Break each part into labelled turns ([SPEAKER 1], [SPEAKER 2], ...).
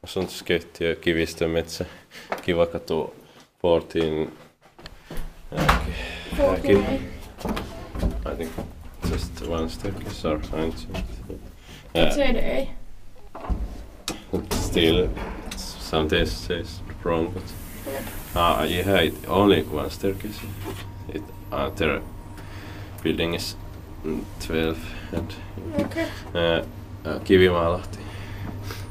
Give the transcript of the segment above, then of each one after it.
[SPEAKER 1] asuntoskehtiö Kivistönmetsä, Kivakatu 14. I think just one staircase or something.
[SPEAKER 2] It said A.
[SPEAKER 1] Still, some days says wrong, but yeah, only one staircase. Their building is 12 and Kivimaa, Lahti.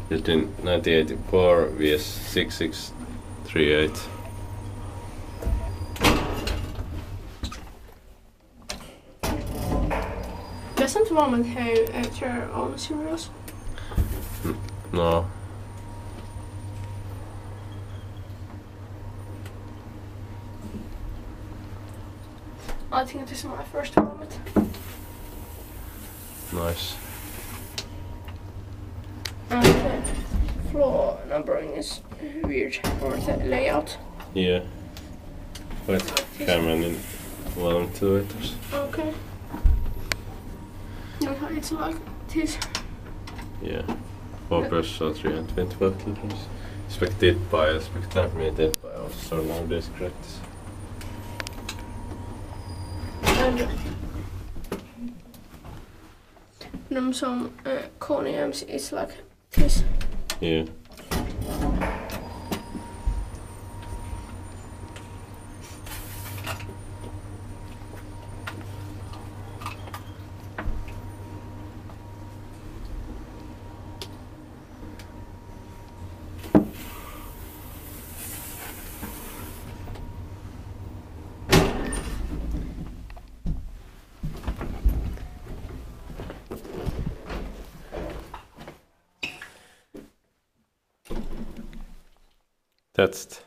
[SPEAKER 1] Built in 1984 vs 6638.
[SPEAKER 2] Doesn't Valmet have their own cereals?
[SPEAKER 1] No.
[SPEAKER 2] I think this is my first Valmet.
[SPEAKER 1] Nice.
[SPEAKER 2] And the floor numbering is weird, or the layout.
[SPEAKER 1] Yeah. But camera in ventilators.
[SPEAKER 2] Okay. It's like this.
[SPEAKER 1] Yeah. 4 or 325 kilograms. Expected by also nowadays correct.
[SPEAKER 2] And some coniums is like this.
[SPEAKER 1] Yeah. That's it.